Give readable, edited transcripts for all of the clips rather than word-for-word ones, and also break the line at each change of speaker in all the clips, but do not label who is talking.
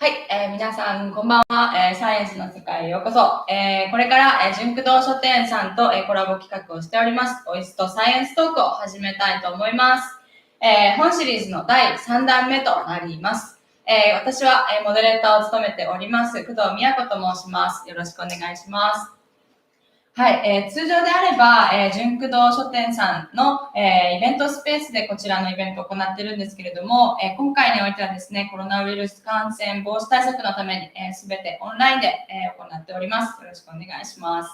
はい、皆さんこんばんは、サイエンスの世界へようこそ。これから、純駆動書店さんと、コラボ企画をしております、オイストサイエンストークを始めたいと思います。本シリーズの第3弾目となります。私は、モデレーターを務めております、工藤美也子と申します。よろしくお願いします。はい、通常であれば、純駆動書店さんの、イベントスペースでこちらのイベントを行っているんですけれども、今回においてはですね、コロナウイルス感染防止対策のために、すべてオンラインで、行っております。よろしくお願いします。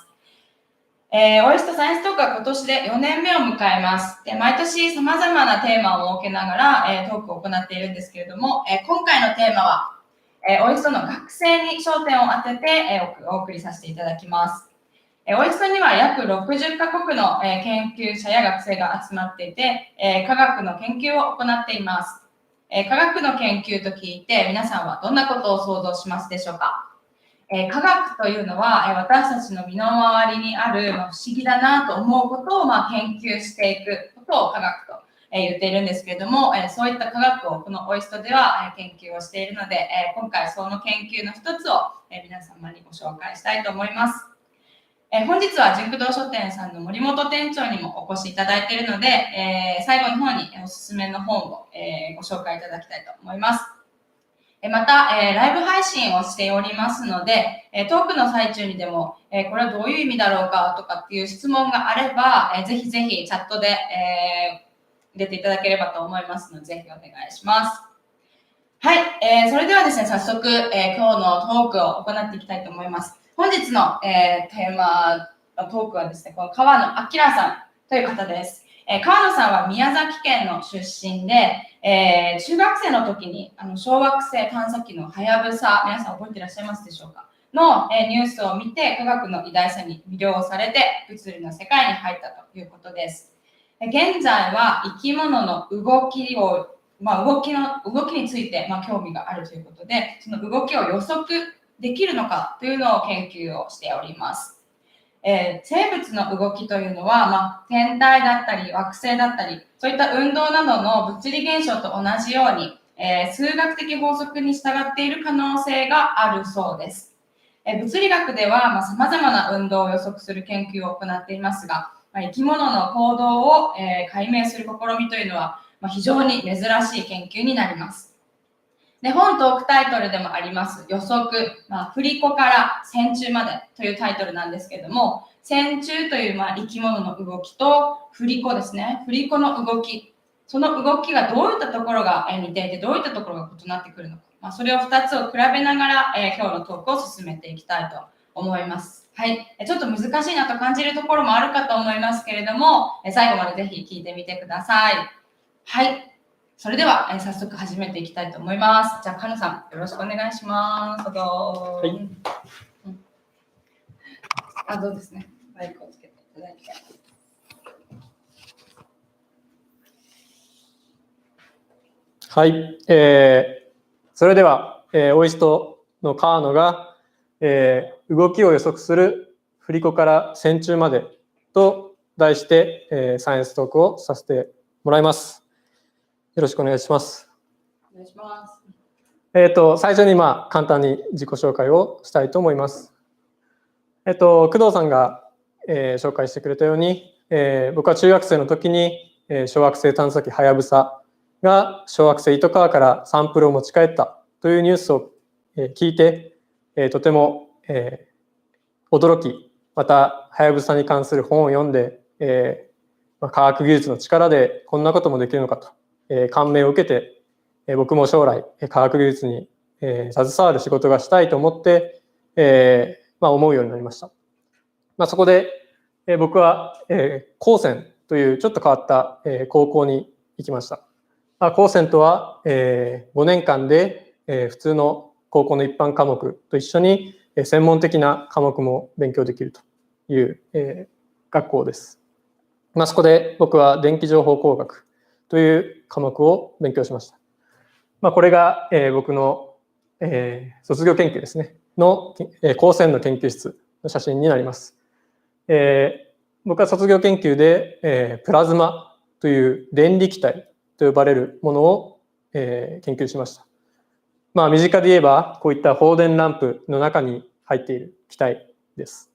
オイストサイエンストークは今年で4年目を迎えます。で、毎年様々なテーマを設けながら、トークを行っているんですけれども、今回のテーマは、オイストの学生に焦点を当てて、お送りさせていただきます。オイストには約60カ国の研究者や学生が集まっていて、科学の研究を行っています。科学の研究と聞いて皆さんはどんなことを想像しますでしょうか。科学というのは私たちの身の回りにある不思議だなと思うことを研究していくことを科学と言っているんですけれども、そういった科学をこのオイストでは研究をしているので、今回その研究の一つを皆様にご紹介したいと思います。本日は純駆動書店さんの森本店長にもお越しいただいているので、最後の方におすすめの本を、ご紹介いただきたいと思います。また、ライブ配信をしておりますので、トークの最中にでも、これはどういう意味だろうかとかっていう質問があれば、ぜひぜひチャットで、入れていただければと思いますので、ぜひお願いします。はい、それではですね、早速、今日のトークを行っていきたいと思います。本日の、テーマのトークはですね、この川野明さんという方です。川野さんは宮崎県の出身で、中学生の時に小惑星探査機のはやぶさ、皆さん覚えていらっしゃいますでしょうかの、ニュースを見て科学の偉大さに魅了されて物理の世界に入ったということです。現在は生き物の動きについて、興味があるということで、その動きを予測できるのかというのを研究をしております。生物の動きというのは、天体だったり惑星だったり、そういった運動などの物理現象と同じように、数学的法則に従っている可能性があるそうです。物理学では様々な運動を予測する研究を行っていますが、生き物の行動を、解明する試みというのは、非常に珍しい研究になります。で、本トークタイトルでもあります予測、振り子から線虫までというタイトルなんですけれども、線虫という生き物の動きと振り子ですね、振り子の動き、その動きがどういったところが似ていてどういったところが異なってくるのか、それを2つを比べながら、今日のトークを進めていきたいと思います。はい、ちょっと難しいなと感じるところもあるかと思いますけれども、最後までぜひ聞いてみてください。はい、それでは、早速始めていきたいと思います。じゃあ、かのさん、よろしくお願いします。
はい。
どうですね。マイクをつけていただいて。
はい。それでは、オイストの川野が、動きを予測する振り子から線虫までと題して、サイエンストークをさせてもらいます。よろしくお願いします。
お願いします。
最初に簡単に自己紹介をしたいと思います。工藤さんが、紹介してくれたように、僕は中学生の時に、小惑星探査機はやぶさが小惑星糸川からサンプルを持ち帰ったというニュースを聞いて、とても驚き、またはやぶさに関する本を読んで、科学技術の力でこんなこともできるのかと感銘を受けて、僕も将来科学技術に携わる仕事がしたいと思って思うようになりました。そこで僕は高専というちょっと変わった高校に行きました。高専とは5年間で普通の高校の一般科目と一緒に専門的な科目も勉強できるという学校です。そこで僕は電気情報工学という科目を勉強しました。これが僕の卒業研究ですねの高専の研究室の写真になります。僕は卒業研究でプラズマという電離気体と呼ばれるものを研究しました。身近で言えば、こういった放電ランプの中に入っている気体です。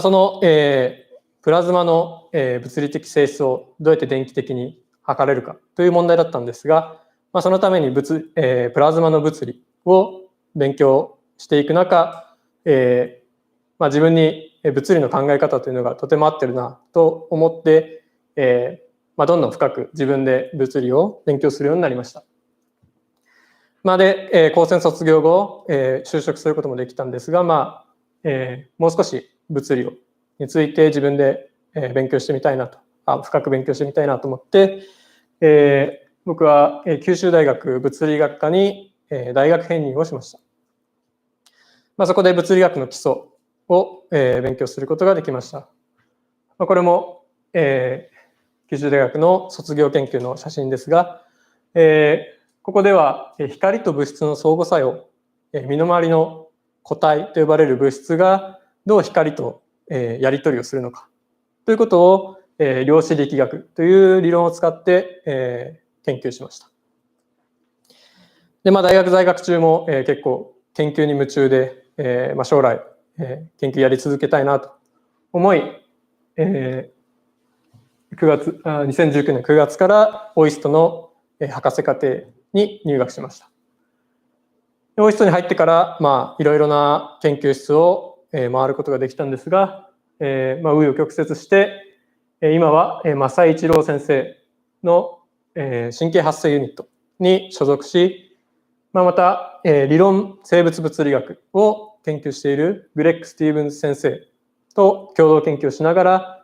その、プラズマの、物理的性質をどうやって電気的に測れるかという問題だったんですが、そのためにプラズマの物理を勉強していく中、自分に物理の考え方というのがとても合ってるなと思って、どんどん深く自分で物理を勉強するようになりました。で、高専卒業後、就職することもできたんですが、もう少し物理について自分で勉強してみたいなと、深く勉強してみたいなと思って、僕は九州大学物理学科に大学編入をしました。そこで物理学の基礎を勉強することができました。これも九州大学の卒業研究の写真ですが、ここでは光と物質の相互作用、身の回りの固体と呼ばれる物質がどう光とやり取りをするのかということを量子力学という理論を使って研究しました。で、大学在学中も結構研究に夢中で、将来研究やり続けたいなと思い、2019年9月からオイストの博士課程に入学しました。オイストに入ってからいろいろな研究室を回ることができたんですが、紆余曲折して今は正井一郎先生の神経発生ユニットに所属し、また理論生物物理学を研究しているグレッグ・スティーブンズ先生と共同研究をしながら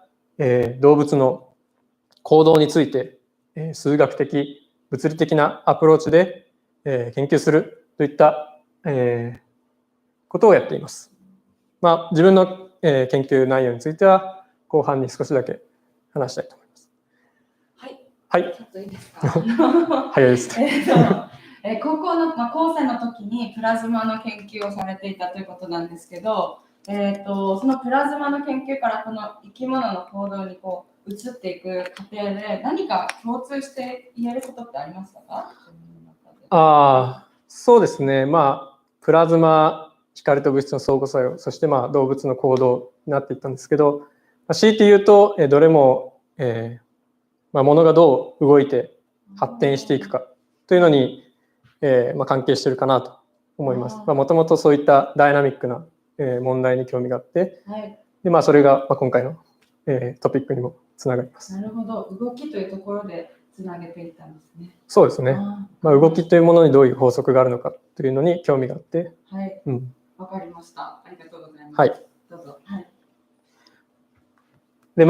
動物の行動について数学的物理的なアプローチで研究するといったことをやっています。自分の研究内容については後半に少しだけ話したいと思います。はい。
ちょっといいですか？
早いですね。
高校の、高専の時にプラズマの研究をされていたということなんですけど、そのプラズマの研究からこの生き物の行動に移っていく過程で何か共通して言えることってありましたか？
そうですね。プラズマ、光と物質の相互作用、そして動物の行動になっていったんですけど、強いて言うとどれも、物がどう動いて発展していくかというのに、関係しているかなと思います。もともとそういったダイナミックな問題に興味があって、でそれが今回のトピックにもつながります。
なるほど、動きというところでつなげていったんですね。
そうですね。動きというものにどういう法則があるのかというのに興味があって。
わかりました。ありがとうございます。
はい。
どうぞ。
で、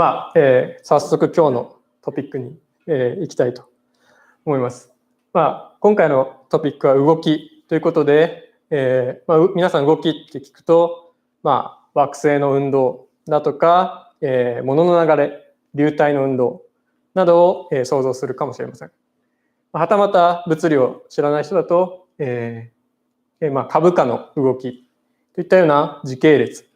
早速今日のトピックに行きたいと思います。今回のトピックは動きということで、皆さん動きって聞くと、惑星の運動だとか、物の流れ、流体の運動などを想像するかもしれません。はたまた物理を知らない人だと、株価の動きといったような時系列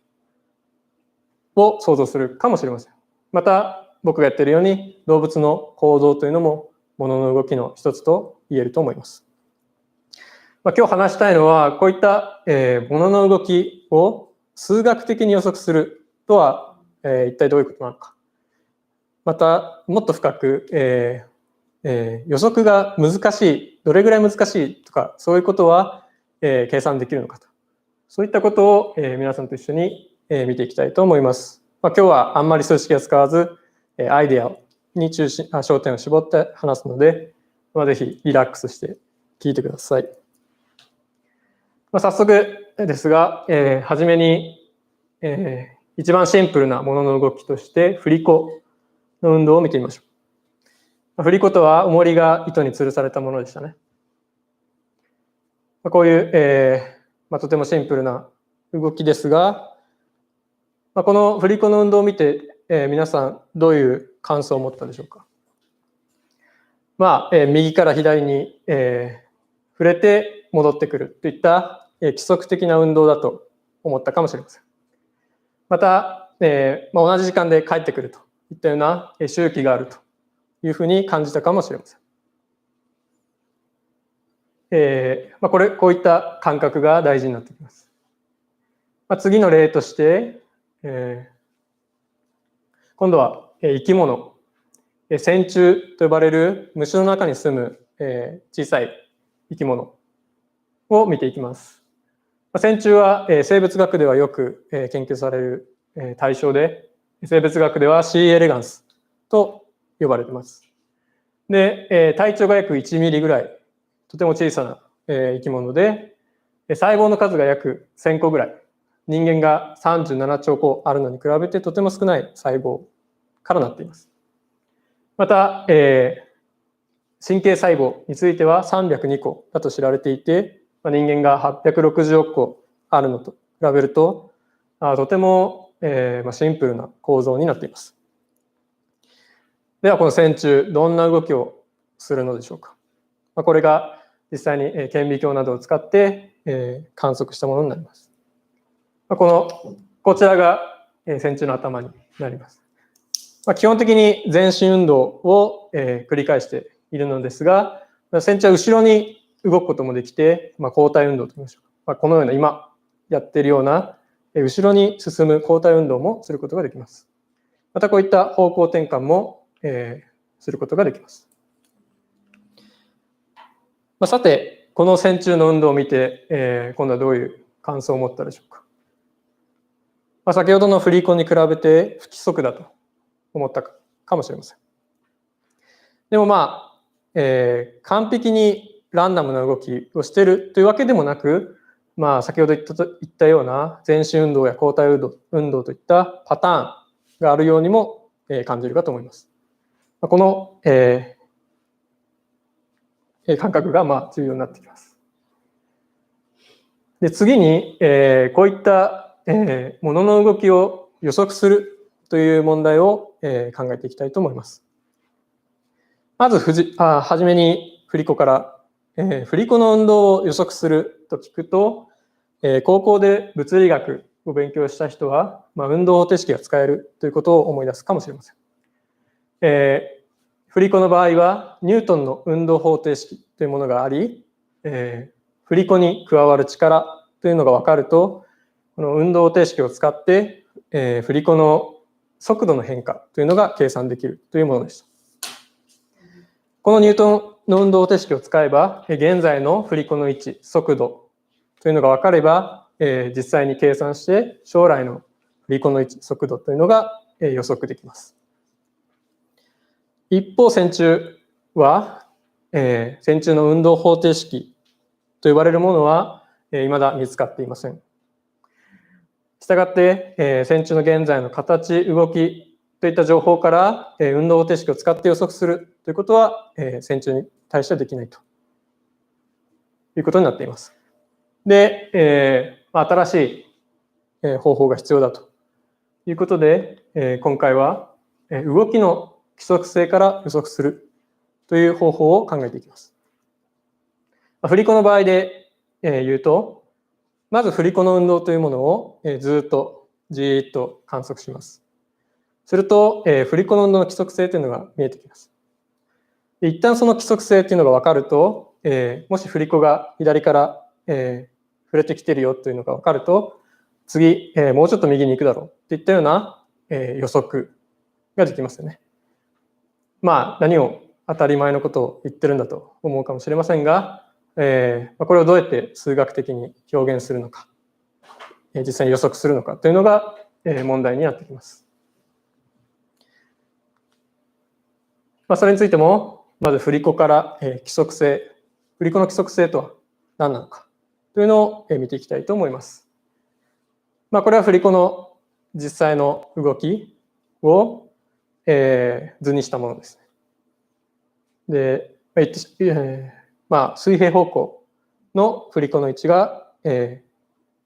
を想像するかもしれません。また僕がやっているように動物の行動というのも物の動きの一つと言えると思います。今日話したいのはこういった物の動きを数学的に予測するとは一体どういうことなのか。またもっと深く予測が難しい、どれぐらい難しいとかそういうことは計算できるのかと。そういったことを皆さんと一緒に見ていきたいと思います。今日はあんまり数式は使わずアイデアに焦点を絞って話すので、ぜひリラックスして聞いてください。早速ですが、はじめに一番シンプルなものの動きとして振り子の運動を見てみましょう。振り子とは重りが糸に吊るされたものでしたね。こういう、とてもシンプルな動きですが、この振り子の運動を見て、皆さんどういう感想を持ったでしょうか。右から左に、触れて戻ってくるといった、規則的な運動だと思ったかもしれません。また、同じ時間で帰ってくるといったような周期があるというふうに感じたかもしれません。こういった感覚が大事になってきます。次の例として、今度は生き物、線虫と呼ばれる虫の中に住む小さい生き物を見ていきます。線虫は生物学ではよく研究される対象で、生物学では C. エレガンスと呼ばれています。で、体長が約1ミリぐらい、とても小さな生き物で、細胞の数が約1000個ぐらい、人間が37兆個あるのに比べてとても少ない細胞からなっています。また、神経細胞については302個だと知られていて、人間が860億個あるのと比べると、とてもシンプルな構造になっています。では、この線虫、どんな動きをするのでしょうか。これが実際に顕微鏡などを使って観測したものになります。こちらが線虫の頭になります。基本的に全身運動を繰り返しているのですが、線虫は後ろに動くこともできて、後退運動と言いましょうか。このような今やっているような後ろに進む後退運動もすることができます。またこういった方向転換もすることができます。さて、この線虫の運動を見て、今度はどういう感想を持ったでしょうか。先ほどの振り子に比べて不規則だと思ったかもしれません。でも完璧にランダムな動きをしているというわけでもなく、先ほど言ったような全身運動や後退運動といったパターンがあるようにも感じるかと思います。この感覚が重要になってきます。で、次にこういったものの動きを予測するという問題を考えていきたいと思います。まずはじめに振り子から、振り子の運動を予測すると聞くと、高校で物理学を勉強した人は、運動方程式が使えるということを思い出すかもしれません。振り子の場合はニュートンの運動方程式というものがあり、振り子に加わる力というのが分かると、この運動方程式を使って、振り子の速度の変化というのが計算できるというものでした。このニュートンの運動方程式を使えば、現在の振り子の位置、速度というのが分かれば、実際に計算して将来の振り子の位置、速度というのが予測できます。一方、線虫は、線虫の運動方程式と呼ばれるものは、未だ見つかっていません。したがって、線虫の現在の形、動きといった情報から、運動方程式を使って予測するということは、線虫に対してはできないということになっています。で、新しい方法が必要だということで、今回は動きの規則性から予測するという方法を考えていきます。振り子の場合で言うと、まず振り子の運動というものをずっとじーっと観測します。すると、振り子の運動の規則性というのが見えてきます。一旦その規則性というのが分かると、もし振り子が左から触れてきているよというのが分かると、次、もうちょっと右に行くだろうといったような予測ができますよね。何を当たり前のことを言ってるんだと思うかもしれませんが、これをどうやって数学的に表現するのか、実際に予測するのかというのが問題になってきます。それについても、まず振り子から規則性、振り子の規則性とは何なのかというのを見ていきたいと思います。これは振り子の実際の動きを図にしたものです。で、水平方向の振り子の位置が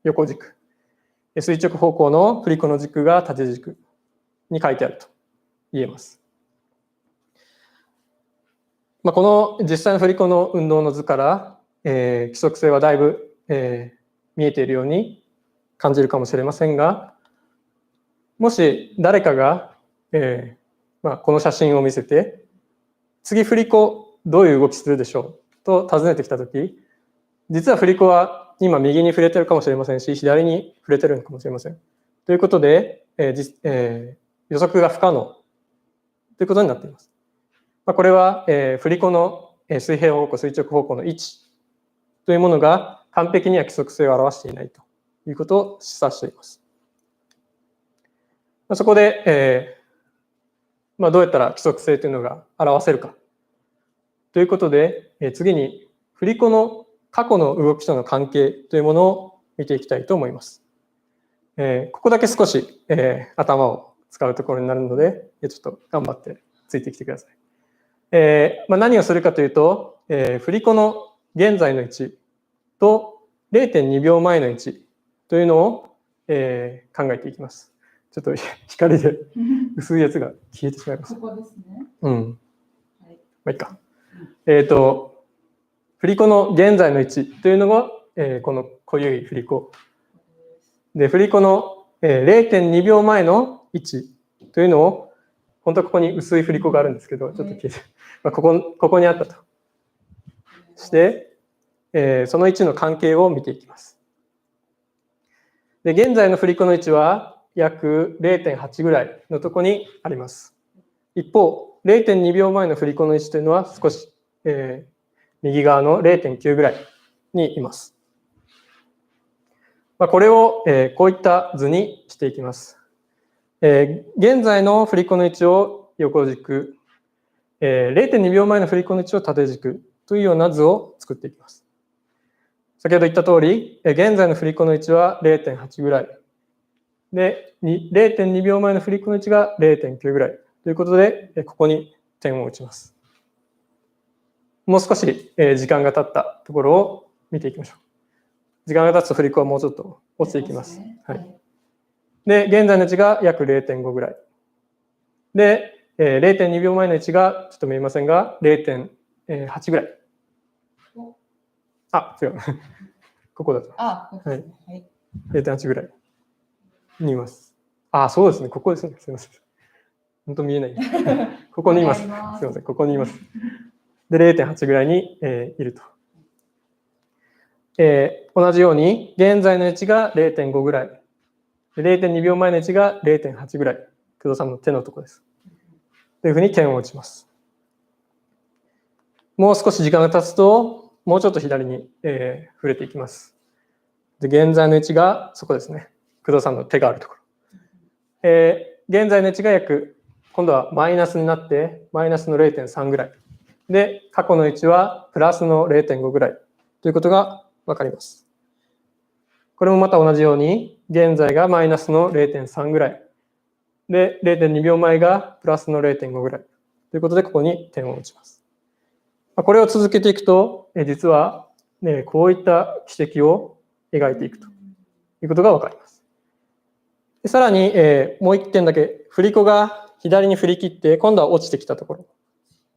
横軸、垂直方向の振り子の軸が縦軸に書いてあると言えます。この実際の振り子の運動の図から、規則性はだいぶ、見えているように感じるかもしれませんが、もし誰かが、この写真を見せて、次振り子どういう動きするでしょうと尋ねてきたとき、実は振り子は今右に触れてるかもしれませんし、左に触れてるのかもしれません。ということで、予測が不可能ということになっています。これは、振り子の水平方向、垂直方向の位置というものが完璧には規則性を表していないということを示唆しています。そこで、どうやったら規則性というのが表せるかということで、次に振り子の過去の動きとの関係というものを見ていきたいと思います。ここだけ少し、頭を使うところになるので、ちょっと頑張ってついてきてください。何をするかというと、振り子の現在の位置と 0.2 秒前の位置というのを、考えていきます。ちょっと光で薄いやつが消えてしまいました。
ここですね。
うん。
はい。
いいか。振り子の現在の位置というのが、この濃ゆい振り子。で、振り子の、0.2 秒前の位置というのを、本当はここに薄い振り子があるんですけど、ちょっと消えて、ここにあったとして、その位置の関係を見ていきます。で、現在の振り子の位置は約 0.8 ぐらいのところにあります。一方、0.2 秒前の振り子の位置というのは少し、右側の 0.9 ぐらいにいます。これを、こういった図にしていきます。現在の振り子の位置を横軸、0.2 秒前の振り子の位置を縦軸というような図を作っていきます。先ほど言った通り、現在の振り子の位置は 0.8 ぐらい。で、0.2 秒前の振り子の位置が 0.9 ぐらい。ということで、ここに点を打ちます。もう少し時間が経ったところを見ていきましょう。時間が経つと振り子はもうちょっと落ちていきます。はい。で、現在の位置が約 0.5 ぐらい。で、0.2 秒前の位置がちょっと見えませんが、0.8 ぐらい。あ、違う。ここだと。
はい。
0.8 ぐらいにいます。あ、そうですね。ここですね。すみません。本当見えない。ここにいます。すみません。ここにいます。で、0.8 ぐらいに、いると。同じように、現在の位置が 0.5 ぐらい。0.2 秒前の位置が 0.8 ぐらい。工藤さんの手のところです。というふうに点を打ちます。もう少し時間が経つと、もうちょっと左に、触れていきます。で、現在の位置がそこですね。工藤さんの手があるところ。現在の位置が今度はマイナスになって、マイナスの 0.3 ぐらい。で、過去の位置はプラスの 0.5 ぐらいということがわかります。これもまた同じように、現在がマイナスの 0.3 ぐらい。で、0.2 秒前がプラスの 0.5 ぐらい。ということで、ここに点を打ちます。これを続けていくと、実は、こういった軌跡を描いていくということがわかります。でさらに、もう一点だけ、振り子が左に振り切って、今度は落ちてきたところ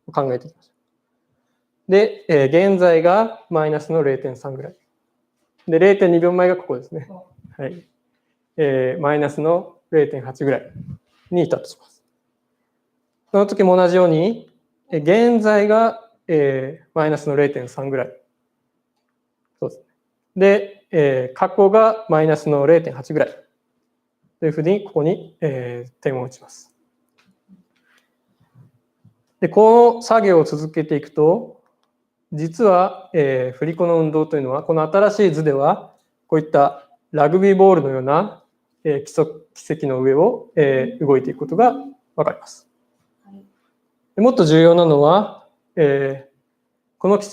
を考えていきましょう。で、現在がマイナスの 0.3 ぐらい。で、0.2 秒前がここですね。はい。マイナスの 0.8 ぐらいにいたとします。その時も同じように、現在が、マイナスの 0.3 ぐらい。そうですね。で、過去がマイナスの 0.8 ぐらい。というふうに、ここに、点を打ちます。で、この作業を続けていくと、実は、振り子の運動というのは、この新しい図では、こういったラグビーボールのような、軌跡の上を、動いていくことがわかります。もっと重要なのは、この軌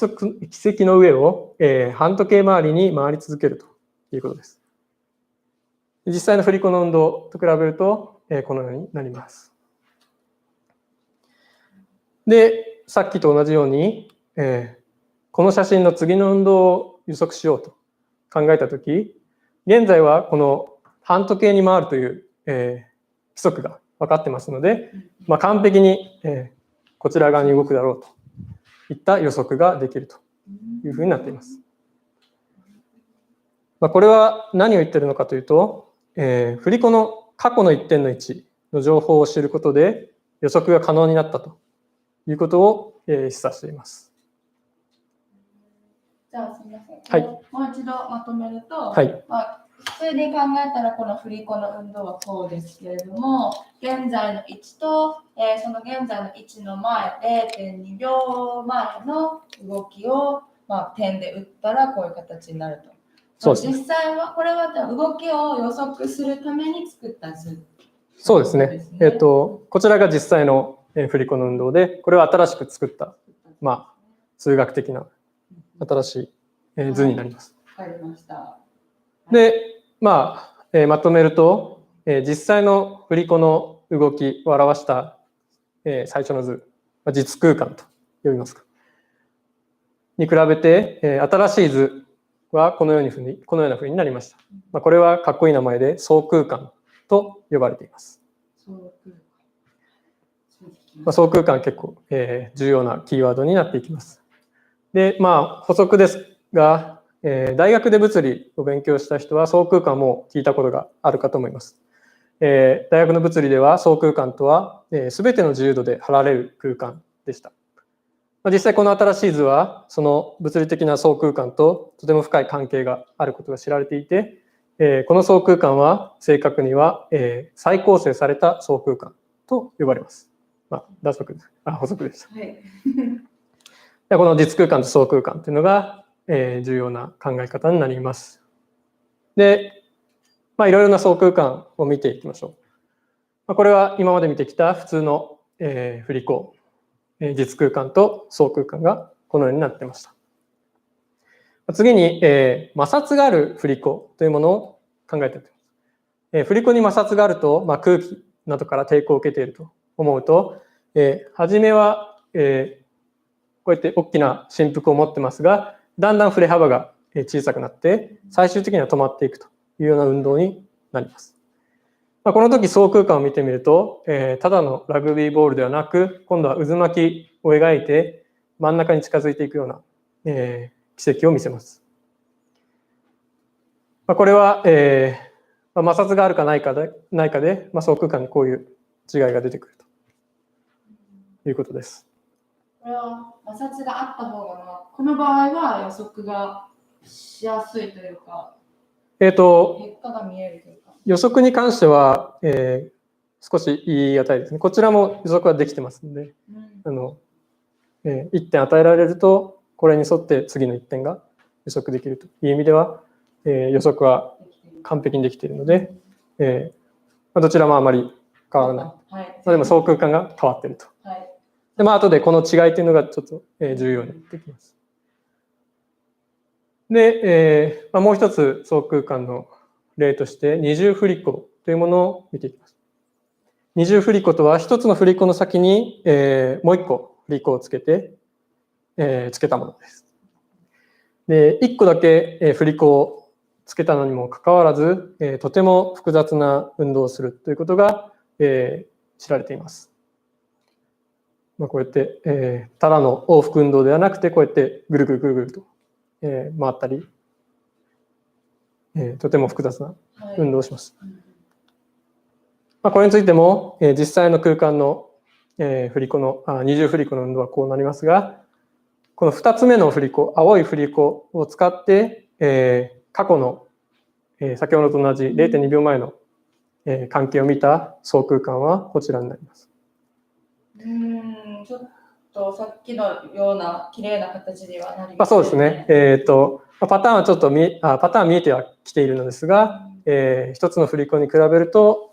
跡の上を、半時計回りに回り続けるということです。実際の振り子の運動と比べると、このようになります。で、さっきと同じように、この写真の次の運動を予測しようと考えたとき、現在はこの半時計に回るという、規則が分かってますので、完璧に、こちら側に動くだろうといった予測ができるというふうになっています。これは何を言っているのかというと、振り子の過去の一点の位置の情報を知ることで予測が可能になったということを、示唆しています。
じゃあすみません。
はい
もう一度まとめると、
はい
普通に考えたらこの振り子の運動はこうですけれども、現在の位置と、その現在の位置の前 0.2 秒前の動きを、点で打ったらこういう形になると。
そうですね。
実際はこれは動きを予測するために作った図。
そうですね。こちらが実際の振り子の運動で、これは新しく作った、数学的な新しい図になります。
わかりました。
で、まとめると、実際の振り子の動きを表した、最初の図、実空間と呼びますか。に比べて、新しい図はこのような風になりました。これはかっこいい名前で相空間と呼ばれています。相空間は結構、重要なキーワードになっていきます。で、補足ですが、大学で物理を勉強した人は相空間も聞いたことがあるかと思います。大学の物理では相空間とは、全ての自由度で貼られる空間でした。実際この新しい図はその物理的な相空間ととても深い関係があることが知られていて、この相空間は正確には、再構成された相空間と呼ばれます。補足でした。はい、でこの実空間と相空間というのが、重要な考え方になります。で、いろいろな相空間を見ていきましょう。これは今まで見てきた普通の、振り子、実空間と相空間がこのようになっていました。次に、摩擦がある振り子というものを考えていきます。振り子に摩擦があると、空気などから抵抗を受けていると思うと、初めは、こうやって大きな振幅を持ってますが、だんだん振れ幅が小さくなって、最終的には止まっていくというような運動になります。この時相空間を見てみると、ただのラグビーボールではなく、今度は渦巻きを描いて真ん中に近づいていくような、奇跡を見せます。これは、摩擦があるかないかで、相空間にこういう違いが出てくるということです。
これは摩擦があった方が、この場合は予測がしやすいというか、結果が見えるというか。
予測に関しては、少し言い難いですね。こちらも予測はできてますので、1点与えられると、これに沿って次の1点が予測できるという意味では、予測は完璧にできているので、どちらもあまり変わらない。でも相空間が変わっていると。で、後でこの違いというのがちょっと重要になってきます。で、もう一つ相空間の例として二重振り子というものを見ていきます。二重振り子とは一つの振り子の先に、もう一個振り子をつけて、つけたものです。で、一個だけ振り子をつけたのにもかかわらず、とても複雑な運動をするということが、知られています。こうやって、ただの往復運動ではなくて、こうやってぐるぐるぐるぐると、回ったり、とても複雑な運動をします。これについても、実際の空間の、振り子の二重振り子の運動はこうなりますが、この2つ目の振り子、青い振り子を使って、過去の、先ほどと同じ 0.2 秒前の、関係を見た相空間はこちらになります。
ちょっとさっきのような綺麗な形ではなりますね。
そうですね。パターンはちょっとパターン見えてはきているのですが、一つの振り子に比べると、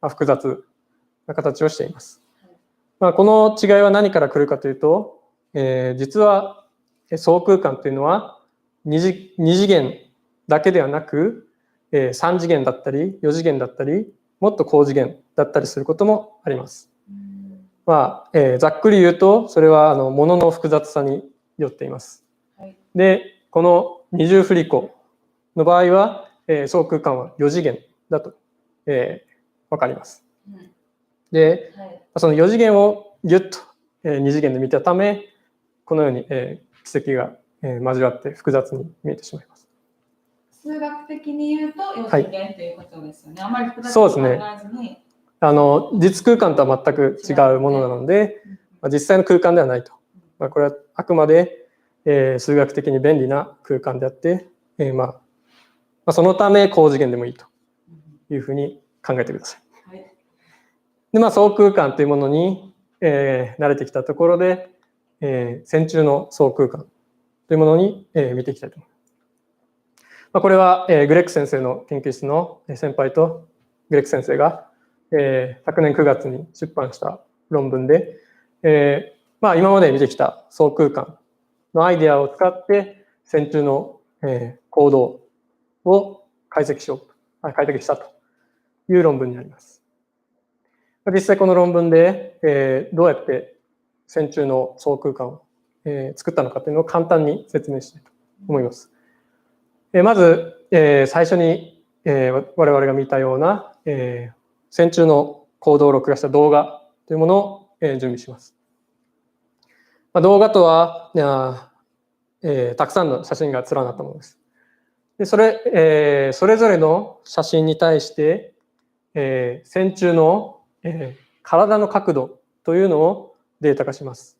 複雑な形をしています。この違いは何から来るかというと、実は相空間というのは2次元だけではなく、3次元だったり4次元だったり、もっと高次元だったりすることもあります。ざっくり言うと、それはものの複雑さによっています。で、この二重振り子の場合は、相空間は4次元だと、分かります。で、その4次元をギュッと2次元で見たため、このように奇跡が交わって複雑に見えてしまいます。
数学的に言うと4次元ということですよね。あまり複雑に考えずに。
実空間とは全く違うものなので、実際の空間ではないと。これはあくまで数学的に便利な空間であって、そのため高次元でもいいというふうに考えてください。
はい。
で、相空間というものに、慣れてきたところで、線虫の相空間というものに、見ていきたいと思います。これは、グレック先生の研究室の先輩とグレック先生が、昨年9月に出版した論文で、今まで見てきた相空間のアイデアを使って線虫の、行動を解析したという論文になります。実際この論文で、どうやって線虫の相空間を、作ったのかというのを簡単に説明したいと思います。まず、最初に、我々が見たような、線虫の行動を録画した動画というものを、準備します。動画とは、たくさんの写真が連なったものです。でそれぞれの写真に対して、線虫の、体の角度というのをデータ化します。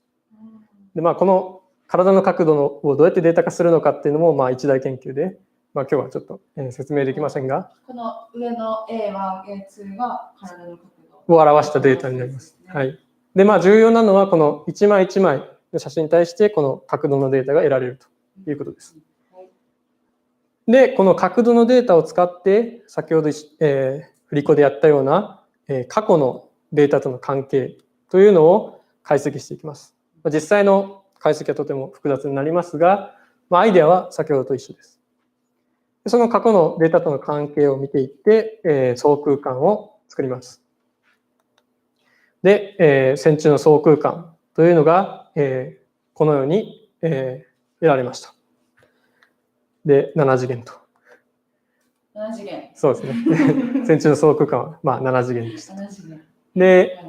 でこの体の角度をどうやってデータ化するのかっていうのも一大研究で、今日はちょっと、説明できませんが、
この上の A1、A2 が体の角度
を表したデータになります。はい。で重要なのはこの一枚一枚の写真に対してこの角度のデータが得られるということです。でこの角度のデータを使って先ほど、振り子でやったような、過去のデータとの関係というのを解析していきます。実際の解析はとても複雑になりますが、アイデアは先ほどと一緒です。その過去のデータとの関係を見ていって、相空間を作ります。で、線虫の相空間というのが、このように、得られました。で、7次元と。
7次元。
そうですね。線虫の相空間は、7次元でした。
7次元。
で、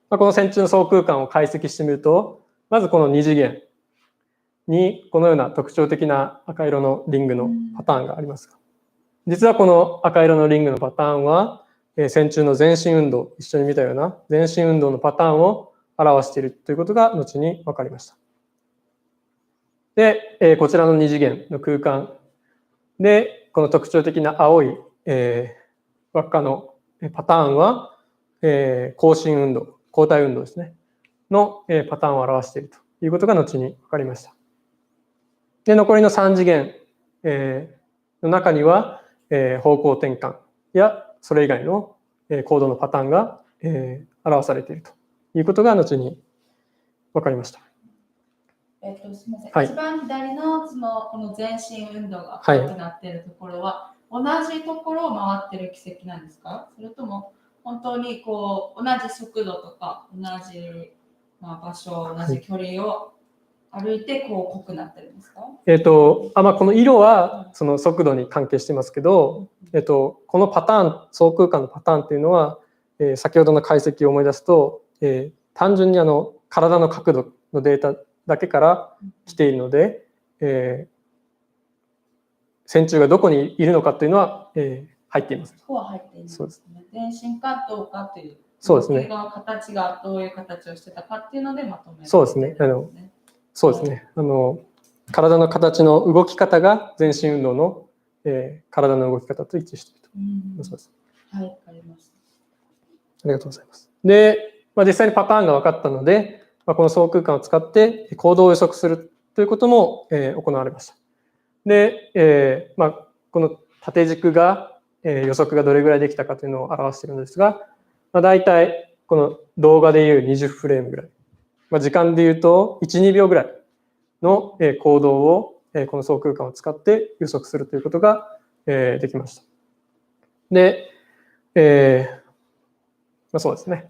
この線虫の相空間を解析してみると、まずこの2次元にこのような特徴的な赤色のリングのパターンがありますが、実はこの赤色のリングのパターンは、線虫の全身運動、一緒に見たような全身運動のパターンを表しているということが後に分かりました。で、こちらの2次元の空間で、この特徴的な青い、輪っかのパターンは、交信運動、交代運動ですね、のパターンを表しているということが後に分かりました。で、残りの3次元の中には、方向転換やそれ以外の行動のパターンが表されているということが後に分かりました。
すみません、
はい、
一番左のこの全身運動が大きくなっているところは、同じところを回っている軌跡なんですか？それとも本当に同じ速度とか同じ、場所、同じ距離を歩いて濃くなってるんですか？
この色はその速度に関係してますけど、このパターン、相空間のパターンっていうのは、先ほどの解析を思い出すと、単純に体の角度のデータだけから来ているので、線虫がどこにいるのかというのは、入っています。
ここは入っていない。
そうです
ね。全身かどうかという。
そうですね。
形がどういう形をしてたかっていうのでまとめる。
そうですね。そうですね。体の形の動き方が全身運動の、体の動き方と一致していると。そうです。
はい、わかりました。
ありがとうございます。で、実際にパターンが分かったので、この相空間を使って行動を予測するということも、行われました。で、この縦軸が、予測がどれぐらいできたかというのを表しているのですが、大体この動画でいう20フレームぐらい、時間でいうと1、2秒ぐらいの行動をこの相空間を使って予測するということができました。で、そうですね。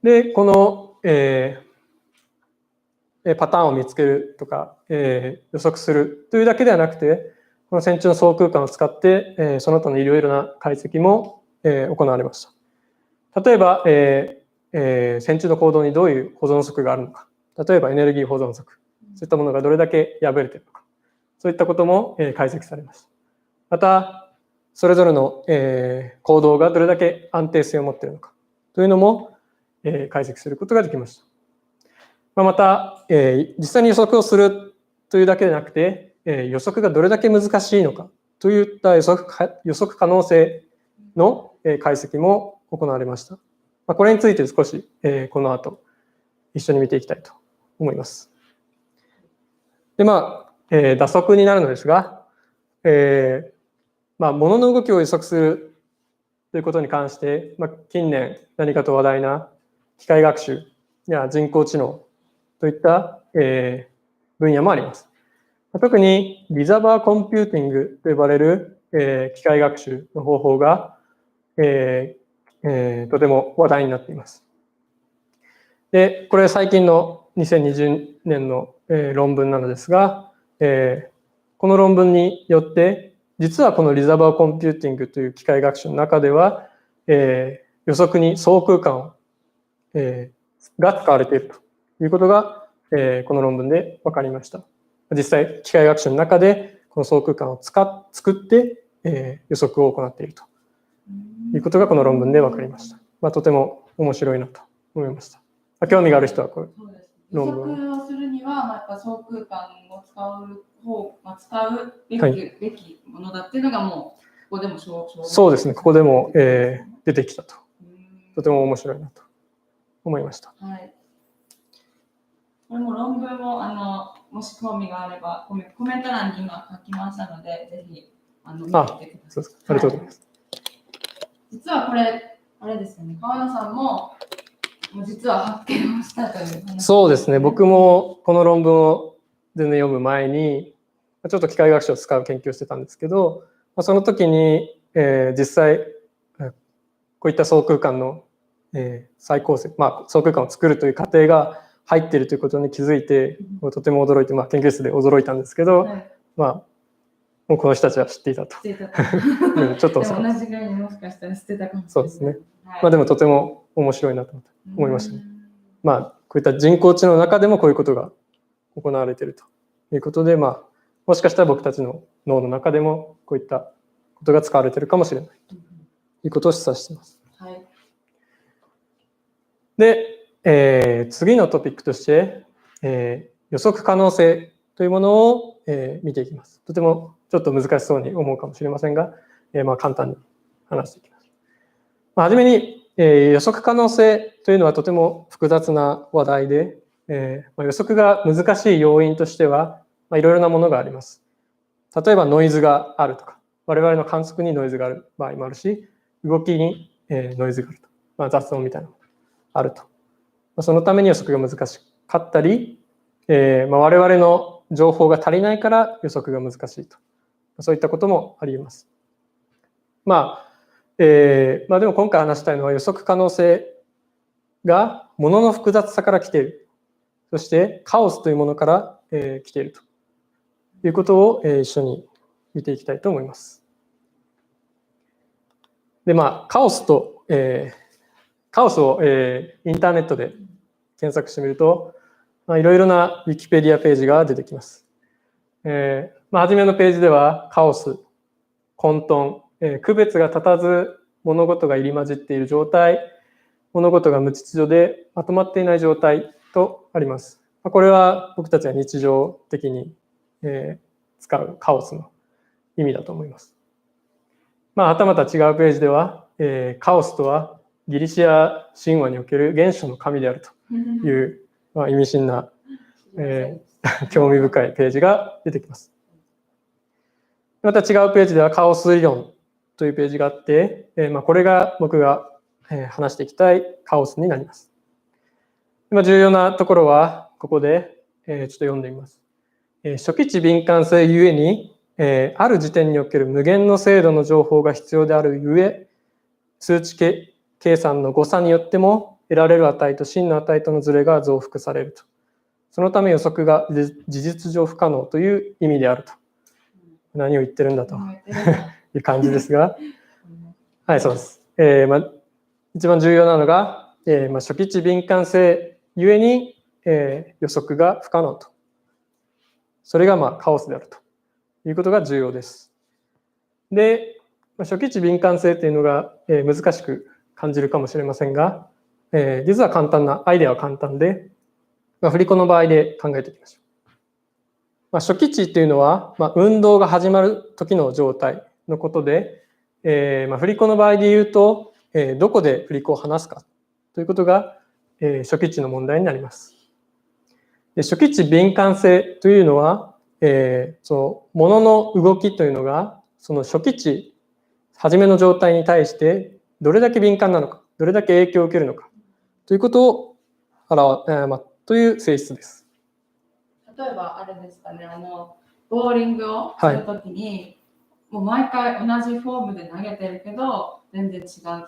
で、この、パターンを見つけるとか、予測するというだけではなくて、この線虫の相空間を使って、その他のいろいろな解析も、行われました。例えば、線虫の行動にどういう保存則があるのか、例えばエネルギー保存則、そういったものがどれだけ破れているのか、そういったことも、解析されました。また、それぞれの、行動がどれだけ安定性を持っているのかというのも、解析することができました。また、実際に予測をするというだけでなくて、予測がどれだけ難しいのかといった予測可能性の解析も行われました。これについて少しこの後一緒に見ていきたいと思います。で、打足になるのですが、物の動きを予測するということに関して、近年何かと話題な機械学習や人工知能といった分野もあります。特にリザバーコンピューティングと呼ばれる機械学習の方法がとても話題になっています。で、これは最近の2020年の論文なのですが、この論文によって実はこのリザバーコンピューティングという機械学習の中では予測に相空間が使われているということがこの論文で分かりました。実際機械学習の中でこの相空間を作って予測を行っているということがこの論文で分かりました。とても面白いなと思いました。興味がある人はこれ
論文予測をするにはやっぱ相空間を使うべきものだっていうのがもうここでも
そうですね、ここでも出てきたと。とても面白いなと思いました。
はい。これも論文をもし興味があればコメント欄に今書きましたので、ぜひ見てみてください。
ありがとうございます。
実はこれあれですよね。川野さんも実は発見をしたという話。
そうですね。僕もこの論文を全然読む前にちょっと機械学習を使う研究をしてたんですけど、その時に実際こういった相空間の再構成、相空間を作るという過程が入っているということに気づいて、とても驚いて、研究室で驚いたんですけど、
はい、
もうこの人たちは知っていたと。ちょっと
同じぐらいにもしかしたら知ってたかもしれない。
そうですね。でもとても面白いなと思いましたね。こういった人工知能の中でもこういうことが行われているということで、もしかしたら僕たちの脳の中でもこういったことが使われているかもしれないということを示唆しています。
はい、
で、次のトピックとして、予測可能性というものを、見ていきます。とてもちょっと難しそうに思うかもしれませんが、簡単に話していきます。はじめに、予測可能性というのはとても複雑な話題で、予測が難しい要因としてはいろいろなものがあります。例えばノイズがあるとか、我々の観測にノイズがある場合もあるし、動きにノイズがあると、雑音みたいなのがあると。そのために予測が難しかったり、我々の情報が足りないから予測が難しいと。そういったこともあります。でも今回話したいのは予測可能性がものの複雑さから来ている。そしてカオスというものから、来ているということを、一緒に見ていきたいと思います。で、カオスを、インターネットで検索してみると、いろいろな Wikipedia ページが出てきます。初めのページではカオス、混沌、区別が立たず物事が入り混じっている状態、物事が無秩序でまとまっていない状態とあります。これは僕たちが日常的に使うカオスの意味だと思います。はたまた違うページでは、カオスとはギリシア神話における原初の神であるという、意味深な、興味深いページが出てきます。また違うページではカオス理論というページがあって、これが僕が話していきたいカオスになります。重要なところはここでちょっと読んでみます。初期値敏感性ゆえにある時点における無限の精度の情報が必要であるゆえ、数値計算の誤差によっても得られる値と真の値とのズレが増幅されると。そのため予測が事実上不可能という意味であると。何を言ってるんだという感じですが、はい、そうです。一番重要なのが、初期値敏感性ゆえに、予測が不可能と。それがカオスであるということが重要です。で、初期値敏感性というのが、難しく感じるかもしれませんが、実はアイデアは簡単で、振り子の場合で考えていきましょう。初期値というのは、運動が始まる時の状態のことで、振り子の場合で言うと、どこで振り子を離すかということが、初期値の問題になります。で、初期値敏感性というのは、その物の動きというのが、その初期値、初めの状態に対してどれだけ敏感なのか、どれだけ影響を受けるのかということをという性質です。
例えばあれですかね、ボーリングをするときに、もう毎回同じフォームで投げてるけど全然違う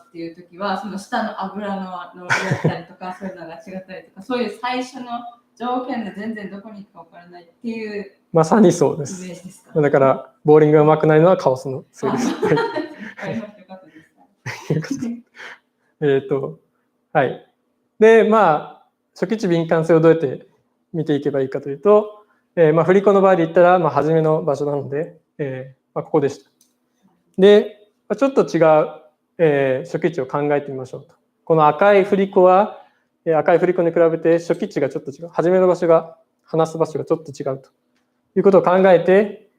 っていうときは、その下の油の量だったりとかそういうのが違ったりとか、そういう最初の条件で全然どこに行くか分からないっていう
まさにそうです。
イメージですか。
だからボーリングが上手くないのはカオスのせいです。はい。で、初期値敏感性をどうやって見ていけばいいかというと、振り子の場合で言ったら、初めの場所なので、ここでした。で、ちょっと違う、初期値を考えてみましょうと。この赤い振り子は、赤い振り子に比べて初期値がちょっと違う。初めの場所が、離す場所がちょっと違うということを考えて、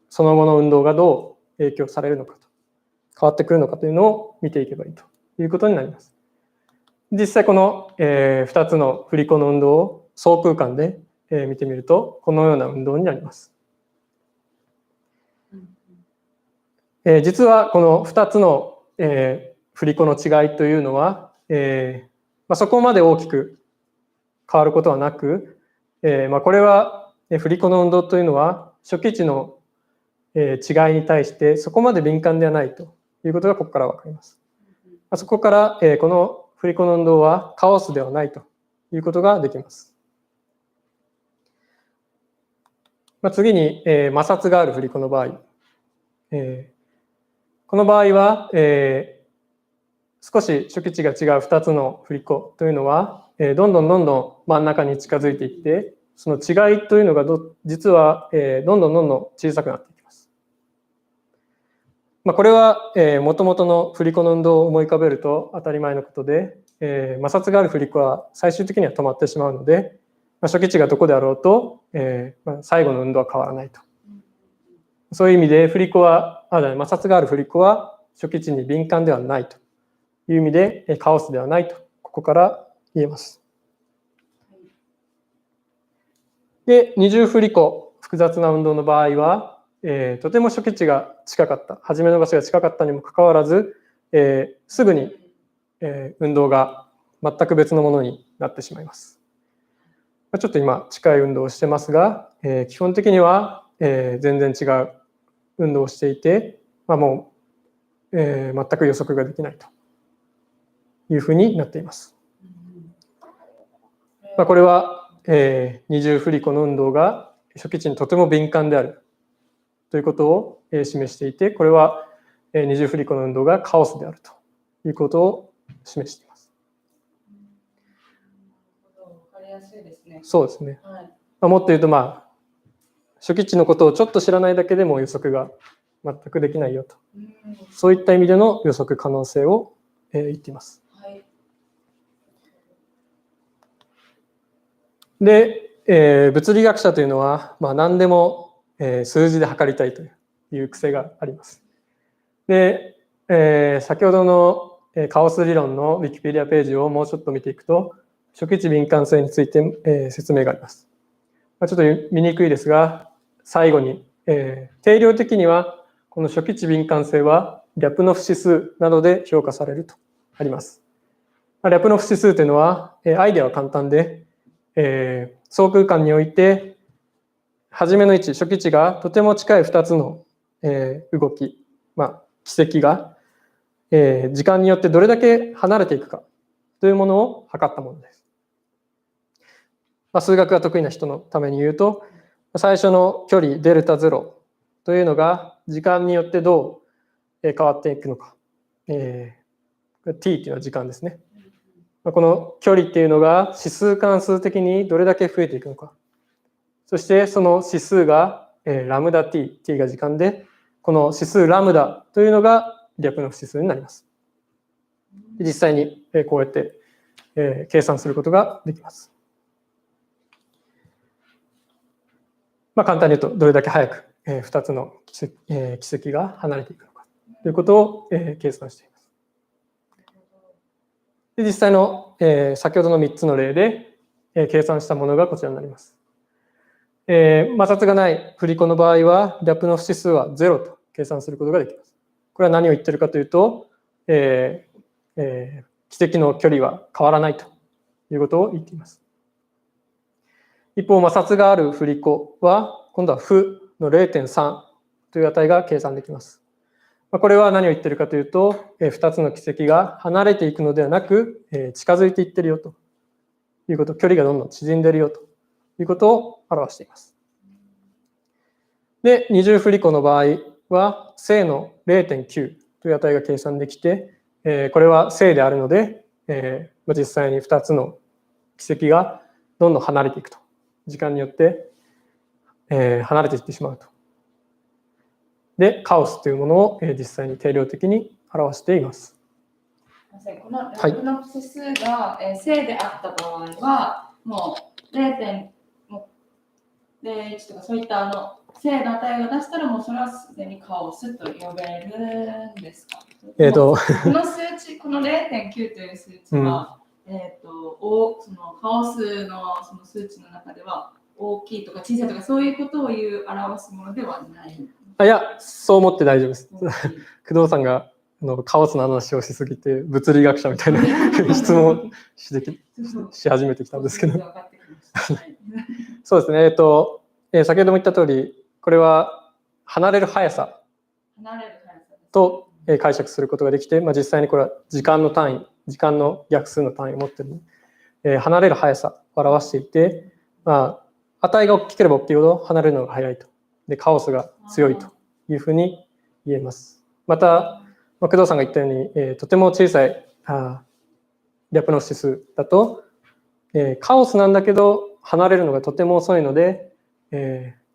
その後の運動がどう影響されるのかと、変わってくるのかというのを見ていけばいいということになります。実際この、2つの振り子の運動を相空間で、見てみると、このような運動になります。実はこの2つの、振り子の違いというのは、そこまで大きく変わることはなく、これは振り子の運動というのは初期値の違いに対してそこまで敏感ではないということがここから分かります。そこからこの振り子の運動はカオスではないということができます。次に摩擦がある振り子の場合、この場合は少し初期値が違う2つの振り子というのはどんどん真ん中に近づいていって、その違いというのが実はどんどん小さくなっていきます。これはもともとの振り子の運動を思い浮かべると当たり前のことで、摩擦がある振り子は最終的には止まってしまうので、初期値がどこであろうと最後の運動は変わらないと。そういう意味で摩擦がある振り子は初期値に敏感ではないという意味でカオスではないとここから言えます。で、二重振り子、複雑な運動の場合は、とても初期値が近かった、初めの場所が近かったにもかかわらず、すぐに、運動が全く別のものになってしまいます。ちょっと今近い運動をしてますが、基本的には、全然違う運動をしていて、もう、全く予測ができないというふうになっています。これは、二重振り子の運動が初期値にとても敏感であるということを示していて、これは二重振り子の運動がカオスであるということを示しています。
わかりやすいですね。
そうですね。
はい、
もっと言うと、初期値のことをちょっと知らないだけでも予測が全くできないよと、そういった意味での予測可能性を言っています。
はい、
で、物理学者というのは、何でも数字で測りたいという癖があります。で、先ほどのカオス理論の Wikipedia ページをもうちょっと見ていくと、初期値敏感性について説明があります。ちょっと見にくいですが、最後に、定量的にはこの初期値敏感性はリャプノフ指数などで評価されるとあります。リャプノフ指数というのは、アイデアは簡単で、相空間において初めの位置、初期値がとても近い2つの動き、軌跡が時間によってどれだけ離れていくかというものを測ったものです。数学が得意な人のために言うと、最初の距離デルタ0というのが時間によってどう変わっていくのか、t というのは時間ですね。この距離っていうのが指数関数的にどれだけ増えていくのか、そしてその指数がラムダ t が時間で、この指数ラムダというのがリャプノフ指数になります。実際にこうやって計算することができます。簡単に言うとどれだけ早く、2つの軌跡が離れていくのかということを、計算しています。で実際の、先ほどの3つの例で、計算したものがこちらになります。摩擦がない振り子の場合は、リャプノフ指数は0と計算することができます。これは何を言っているかというと、軌跡の距離は変わらないということを言っています。一方、摩擦がある振り子は、今度は負の 0.3 という値が計算できます。これは何を言っているかというと、2つの軌跡が離れていくのではなく、近づいていっているよということ、距離がどんどん縮んでいるよということを表しています。で、二重振り子の場合は、正の 0.9 という値が計算できて、これは正であるので、実際に2つの軌跡がどんどん離れていくと。時間によって、離れていってしまうと。で、カオスというものを、実際に定量的に表しています。
このリャプノフ指数が、正であった場合は、もう 0.01 とかそういった正の値を出したら、もうそれはすでにカオスと呼べるんですか？この数値、この 0.9 という数値は、そのカオスのその数値の中では大きいとか小さいとかそういうことを表すものではない。
いや、そう思って大丈夫です。工藤さんがカオスの話をしすぎて物理学者みたいな質問をし始めてきたんですけどそうですね、先ほども言った通りこれは離れる速さと解釈することができて、実際にこれは時間の単位、時間の逆数の単位を持っている、離れる速さを表していて、値が大きければ大きいほど離れるのが速いと。で、カオスが強いというふうに言えます。また、工藤さんが言ったように、とても小さいリャプノフ指数だと、カオスなんだけど離れるのがとても遅いので、気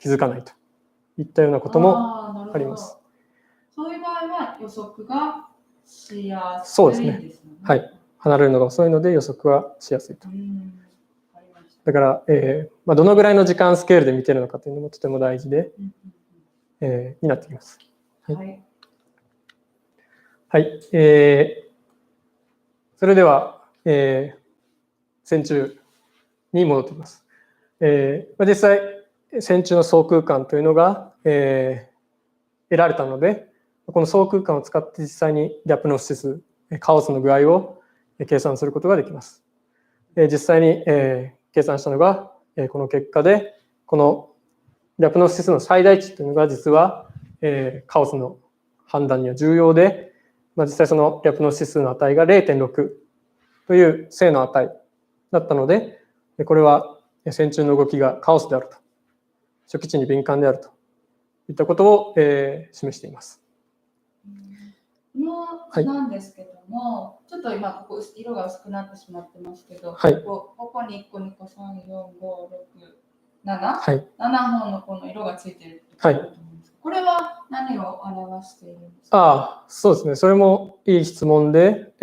づかないといったようなこともあります。
そういう場合は予測がしやすいですね。
そうですね。はい。離れるのが遅いので予測はしやすいと。だから、どのぐらいの時間スケールで見てるのかというのもとても大事で、になってきます。はい。はい。それでは、線虫に戻ってきます。実際、線虫の相空間というのが、得られたので、この相空間を使って実際にリャプノフ指数、カオスの具合を計算することができます。実際に計算したのがこの結果で、このリャプノフ指数の最大値というのが実はカオスの判断には重要で、実際そのリャプノフ指数の値が 0.6 という正の値だったので、これは線虫の動きがカオスであると、初期値に敏感であるといったことを示しています。
なんですけども、ちょっと今ここ色が薄くなってしまってますけど、ここに1個2個3、4、5、6、7、7本のこの色がついていると思うんです。これは何を表しているんですか？
そうですね。それもいい質問で、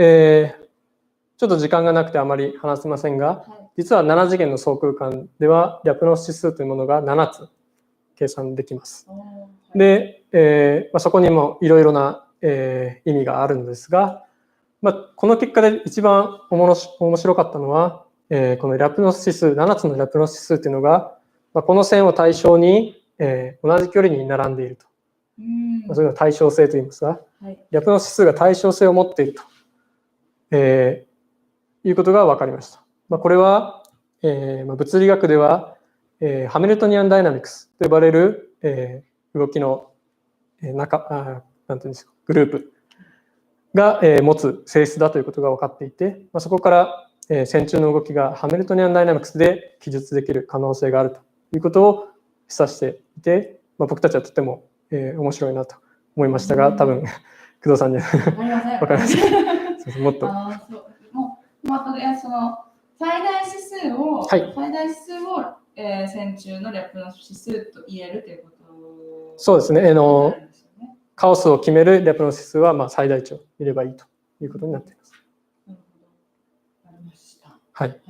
ちょっと時間がなくてあまり話せませんが、実は7次元の相空間ではリャプノフ指数というものが7つ計算できます。で、そこにもいろいろな意味があるのですが、この結果で一番面白かったのは、このリャプノフ指数、7つのリャプノフ指数というのが、この線を対象に、同じ距離に並んでいると。そういうのは対称性といいますが、リャプノフ指数が対称性を持っていると、いうことが分かりました。これは、物理学では、ハミルトニアンダイナミクスと呼ばれる、動きのなんていうんですか、グループが持つ性質だということが分かっていて、そこから線虫の動きがハミルトニアンダイナミクスで記述できる可能性があるということを示唆していて、僕たちはとても面白いなと思いましたが、多分工藤さんには分かりません。もっと。
その最大指数を、線虫のリャプノフ指数と言えるということ。そうですね。カオスを決めるリャプノフ指数は最大値を入ればいいということになっています。なるほど。わかりました。はい。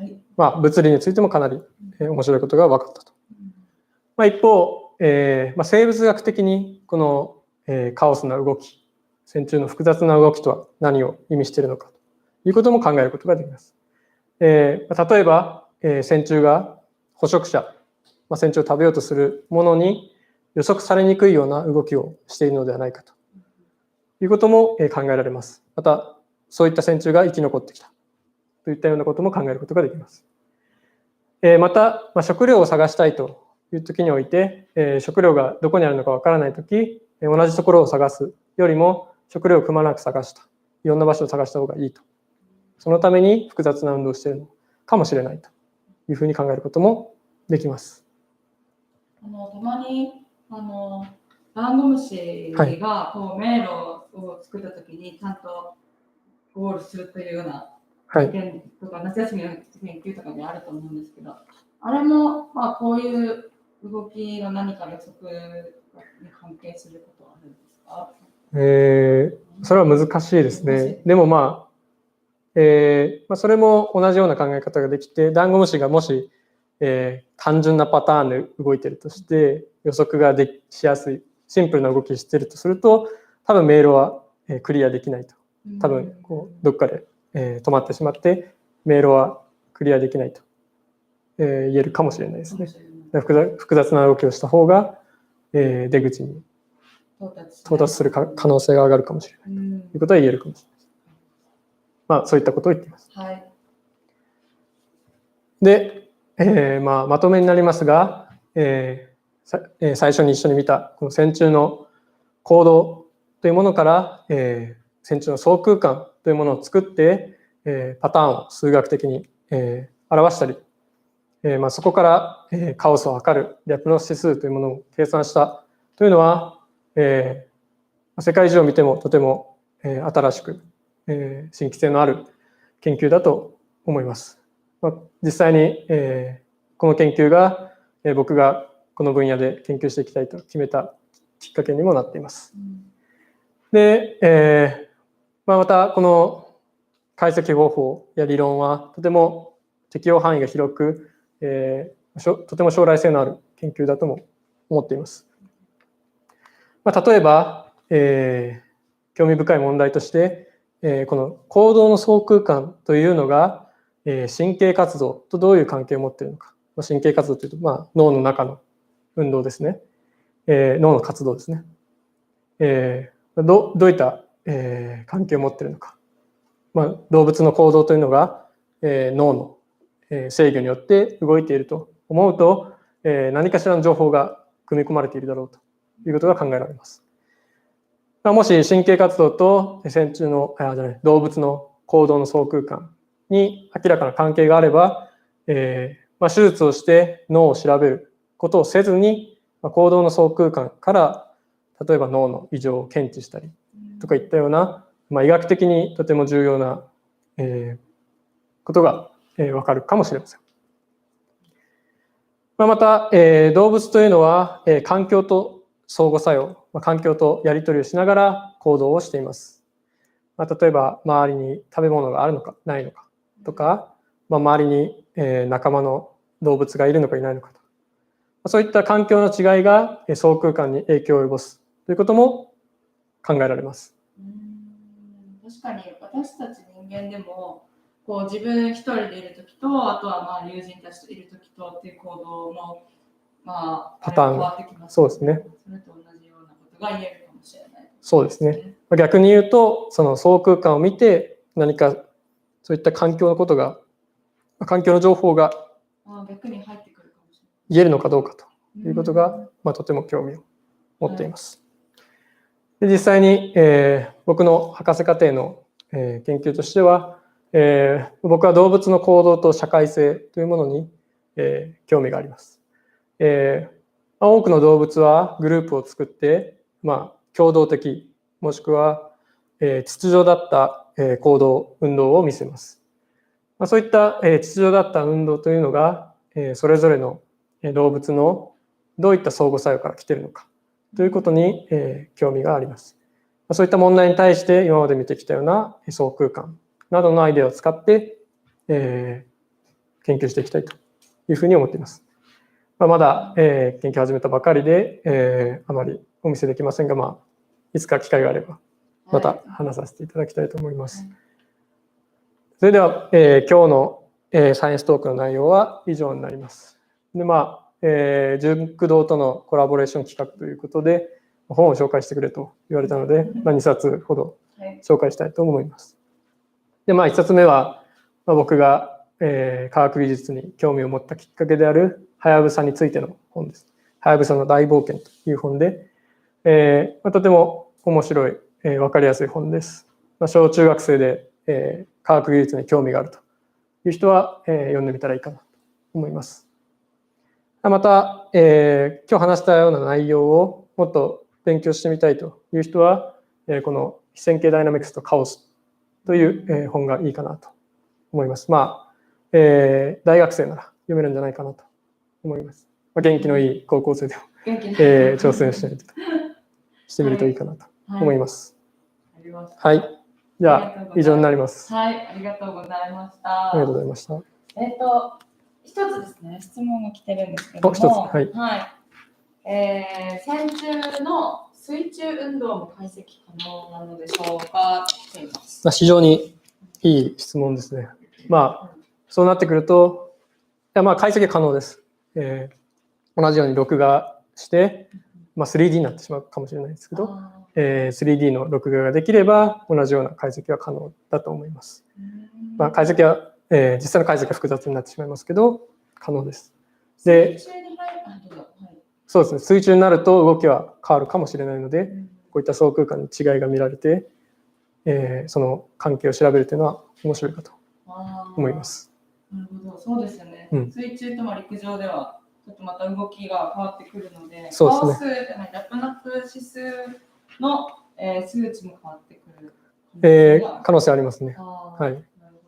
物理についてもかなり面白いことが分かったと
一方、生物学的にこの、カオスな動き、線虫の複雑な動きとは何を意味しているのかということも考えることができます。例えば、線虫が捕食者、線虫を食べようとするものに予測されにくいような動きをしているのではないかということも考えられます。また、そういった線虫が生き残ってきたといったようなことも考えることができます。また、食料を探したいという時において、食料がどこにあるのかわからない時、同じところを探すよりも食料をくまなく探した、いろんな場所を探した方がいいと。そのために複雑な運動をしているのかもしれないというふうに考えることもできます。
たまにダンゴムシがこう迷路を作ったときにちゃんとゴールするというような経験とか、夏休みの研究とかにあると思うんですけど、あれもこういう動きの何か予測に関係することはあるんですか？
それは難しいですね。でもそれも同じような考え方ができて、ダンゴムシがもし、単純なパターンで動いているとして予測がしやすいシンプルな動きをしているとすると、多分迷路はクリアできないと。多分どっかで止まってしまって迷路はクリアできないと言えるかもしれないですね。複雑な動きをした方が出口に到達する可能性が上がるかもしれないということは言えるかもしれない。そういったことを言っています。
はい、
で、まとめになりますが、最初に一緒に見たこの線虫の行動というものから、線虫の相空間というものを作って、パターンを数学的に、表したり、そこから、カオスを測るラプロス指数というものを計算したというのは、世界中を見てもとても、新しく、新規性のある研究だと思います。実際に、この研究が、僕がこの分野で研究していきたいと決めたきっかけにもなっています。で、またこの解析方法や理論はとても適用範囲が広く、とても将来性のある研究だとも思っています。例えば、興味深い問題として、この行動の相空間というのが、神経活動とどういう関係を持っているのか。神経活動というと、脳の中の運動ですね。脳の活動ですね。どういった、関係を持っているのか。動物の行動というのが、脳の、制御によって動いていると思うと、何かしらの情報が組み込まれているだろうということが考えられます。もし神経活動と線虫の動物の行動の相空間に明らかな関係があれば、手術をして脳を調べることをせずに、行動の相空間から例えば脳の異常を検知したりとかいったような、医学的にとても重要な、ことが、分かるかもしれません。また、動物というのは、環境と相互作用、環境とやり取りをしながら行動をしています。例えば周りに食べ物があるのかないのかとか、周りに、仲間の動物がいるのかいないのかと、そういった環境の違いが相空間に影響を及ぼすということも考えられます。
確かに私たち人間でもこう自分一人でいるときと、あとは友人たちといるときとっていう行動の
パターンが変わってきます。そうですね。
それと同じようなことが言えるかもしれない。
そうですね。逆に言うと、その相空間を見て何かそういった環境のことが、環境の情報が
逆に入ってくるかもしれない。
言えるのかどうかということが、とても興味を持っています。で実際に、僕の博士課程の、研究としては、僕は動物の行動と社会性というものに、興味があります。多くの動物はグループを作って、共同的もしくは、秩序だった、行動運動を見せます。そういった、秩序だった運動というのが、それぞれの動物のどういった相互作用から来ているのかということに、興味があります。そういった問題に対して今まで見てきたような相空間などのアイデアを使って、研究していきたいというふうに思っています。まだ、研究を始めたばかりで、あまりお見せできませんが、いつか機会があれば、また話させていただきたいと思います。それでは、今日の、サイエンストークの内容は以上になります。で、純駆動とのコラボレーション企画ということで、本を紹介してくれと言われたので、2冊ほど紹介したいと思います。で、1冊目は、僕が、科学技術に興味を持ったきっかけであるはやぶさについての本です。はやぶさの大冒険という本で、とても面白い、分かりやすい本です。小中学生で、科学技術に興味があるという人は、読んでみたらいいかなと思います。また、今日話したような内容をもっと勉強してみたいという人は、この非線形ダイナミクスとカオスという、本がいいかなと思います。大学生なら読めるんじゃないかなと思います。元気のいい高校生でも、挑戦してみるといいかなと思います。はい。じゃあ、以上になります。
はい、ありがとうございました。
ありがとうございました。
一つですね、質問が来てるんですけども、
はい。
線虫の水中運動も解析可能なのでしょうかと言います。
非常にいい質問ですね。そうなってくると、解析可能です。同じように録画して、3D になってしまうかもしれないですけど、3D の録画ができれば同じような解析は可能だと思います。解析は、実際の解析は複雑になってしまいますけど、可能です。で、そうですね、水中になると動きは変わるかもしれないので、こういった相空間に違いが見られて、その関係を調べるというのは面白いかと思います。
なるほど、そうですよね。水中と陸上ではちょっとまた動きが変わってくるので、
そうですね。
ラプナップ指数の、数値も変わってくる
可能性ありますね。はい。なる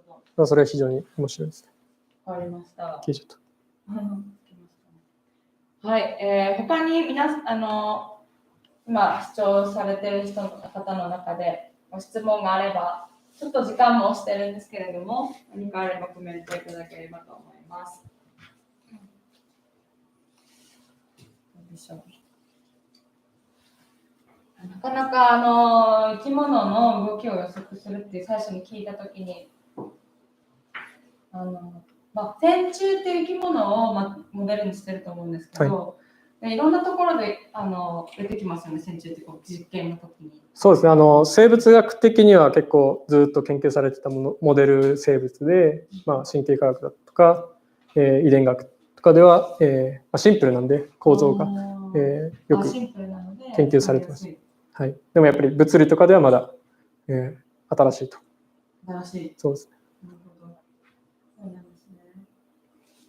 ほど。それは非常に面白いですね。
わかりました。
聞いちゃった。
はい、他に今視聴されている方の中でご質問があれば、ちょっと時間も押してるんですけれども、何かあればコメントいただければと思います。どうでしょう。なかなか生き物の動きを予測するって最初に聞いたときに、線虫っていう生き物を、モデルにしてると思うんですけど、はい、いろんなところで出てきますよね、線虫って実験の時に。
そうですね、生物学的には結構ずっと研究されてたモデル生物で、神経科学だとか、遺伝学とかでは、シンプルなんで構造が、よく研究されてます。はい、でもやっぱり物理とかではまだ、新しいと。
新しい。
そうですね。
なるほど。そうなんですね。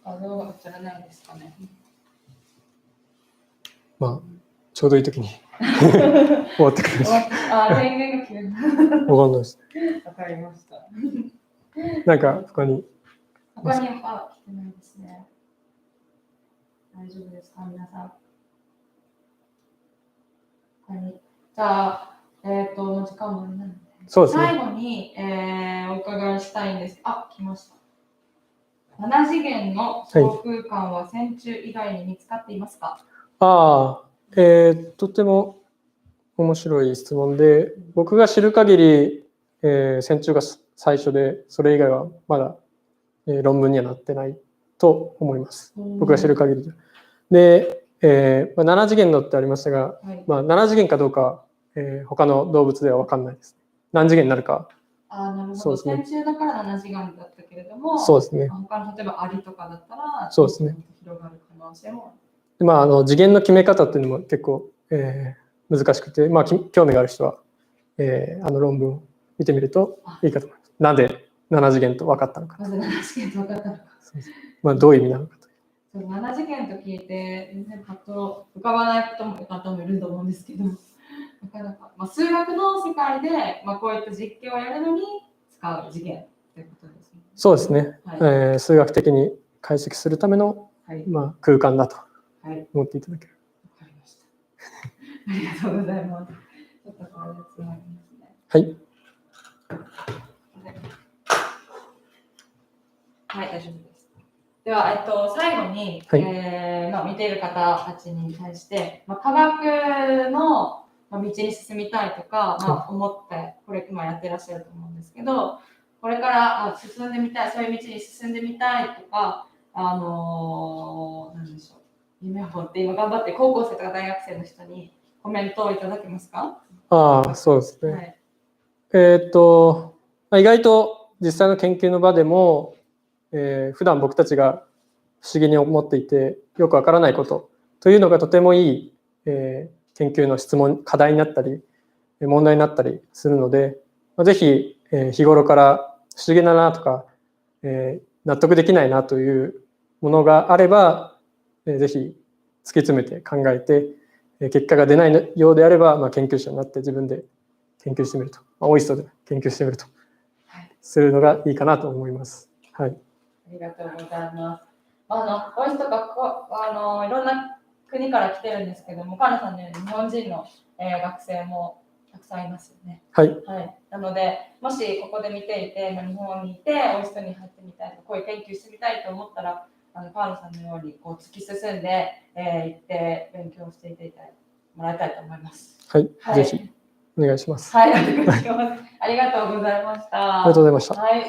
画像が映らないですかね。
ちょうどいい時に終わってくる。
電源が切れる。
わかんないです。
わかりました。
なんか他に
来てないですね。大丈夫ですか、皆さん。じゃあ、もう時間もあれなので、
そうですね、
最後に、お伺いしたいんです。来ました。7次元の小空間は線虫以外に見つかっていますか？
とても面白い質問で、僕が知る限り、線虫が最初で、それ以外はまだ、論文にはなってないと思います。僕が知る限りで。で、7次元のってありましたが、7次元かどうか、他の動物では分かんないです。何次元になるか。
なるほど。線虫だから7次元だったけれども、
そうですね。
他の例えばアリとかだったら、
そうですね。
広がる可能性もある。
次元の決め方っていうのも結構、難しくて、興味がある人は、論文を見てみるといいかと思います。なんで7次元と分かったのか。
なぜ7次元と分かったのか。
どういう意味なのかと。
7次元と聞いて、全然パッと浮かばない方もいると思うんですけど、なかなか、数学の世界で、こういった実験をやるのに使う次元ということですね。
そうですね。はい、数学的に解析するための、空間だと思っていただける。
わかりました。ありがとうございます。ちょっとこれでつなぎますね。
はい。
はい、大丈夫です。では、最後に、見ている方たちに対して、科学の道に進みたいとか、思ってこれ今やってらっしゃると思うんですけど、これから進んでみたい、そういう道に進んでみたいとか、何でしょう、夢を持って今頑張って高校生とか大学生の人にコメントをいただけますか？
そうですね。意外と実際の研究の場でも、普段僕たちが不思議に思っていてよくわからないことというのがとてもいい、研究の質問、課題になったり問題になったりするので、ぜひ、日頃から不思議だなとか、納得できないなというものがあれば、ぜひ突き詰めて考えて、結果が出ないようであれば、研究者になって自分で研究してみると、オイストで研究してみると、するのがいいかなと思います。はい。
ありがとうございます。オイストがいろんな国から来てるんですけども、カールさんのように日本人の、学生もたくさんいますよね。
はい。
なので、もしここで見ていて、日本にいてオイストに入ってみたいとか、こういう研究してみたいと思ったら、カールさんのように突き進んで、行って勉強していってもらいたいと思います。
はい、ぜひお願いします。
はい、お願いします。ありがとうございました。
ありがとうございました。
はい、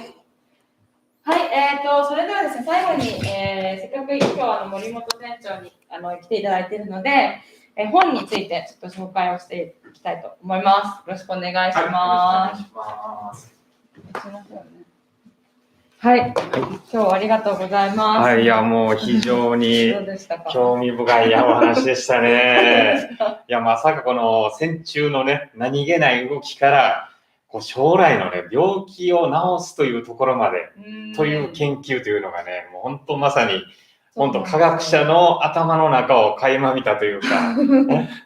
それではですね、最後に、せっかく今日は森本店長に来ていただいているので、本についてちょっと紹介をしていきたいと思います。よろしくお願いします。はい、今日はありがとうございます。
はい、いや、もう非常に興味深いお話でしたね。いや、まさかこの線虫のね、何気ない動きから、将来のね、病気を治すというところまで、という研究というのがね、もう本当まさに、本当科学者の頭の中を垣間見たというか、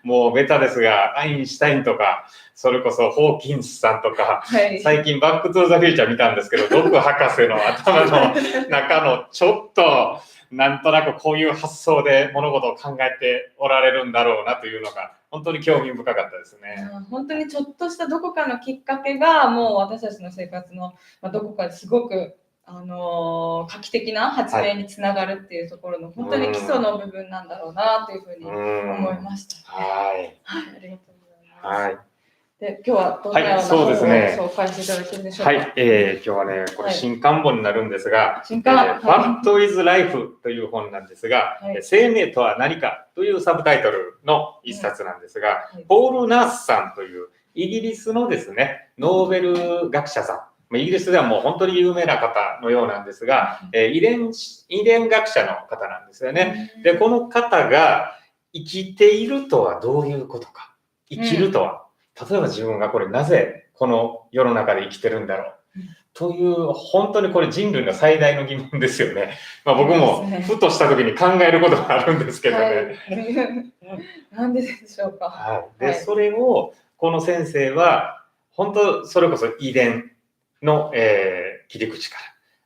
もうベタですが、アインシュタインとか、それこそホーキンスさんとか、最近バックトゥーザフューチャー見たんですけど、ドク博士の頭の中のちょっと、なんとなくこういう発想で物事を考えておられるんだろうなというのが、本当に興味深かったですね。
本当にちょっとしたどこかのきっかけが、もう私たちの生活のどこかですごく画期的な発明につながるっていうところの、本当に基礎の部分なんだろうなというふうに思いました。
はい。
ありがとうございます。
はい。
で、今日はどんなような本を紹介していただけるでしょうか。
今日はね、これ新刊本になるんですが、What is Life という本なんですが、生命とは何かというサブタイトルの一冊なんですが、ポール・ナースさんというイギリスのですね、ノーベル学者さん、イギリスではもう本当に有名な方のようなんですが、遺伝学者の方なんですよね。で、この方が生きているとはどういうことか、生きるとは、例えば自分がこれなぜこの世の中で生きてるんだろうという、本当にこれ人類の最大の疑問ですよね。僕もふとした時に考えることがあるんですけどね。
なんででしょうか。
で、それをこの先生は本当それこそ遺伝の、切り口か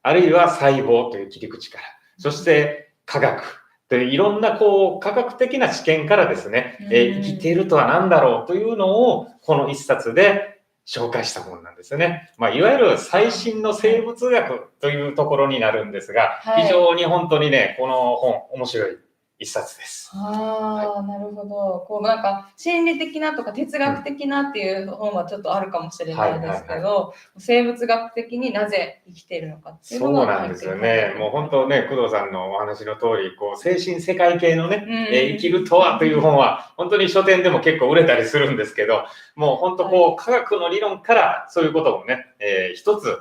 ら、あるいは細胞という切り口から、そして科学でいろんな科学的な知見からですね、生きているとは何だろうというのをこの一冊で紹介した本なんですよね。いわゆる最新の生物学というところになるんですが、非常に本当にね、この本面白い一冊です。
なるほど。なんか心理的なとか哲学的なっていう本はちょっとあるかもしれないですけど、生物学的になぜ生きているのかっていうのが
そうなんですよね。もう本当ね、工藤さんのお話の通り、精神世界系のね、生きるとはという本は本当に書店でも結構売れたりするんですけど、もう本当科学の理論からそういうこともね、一つ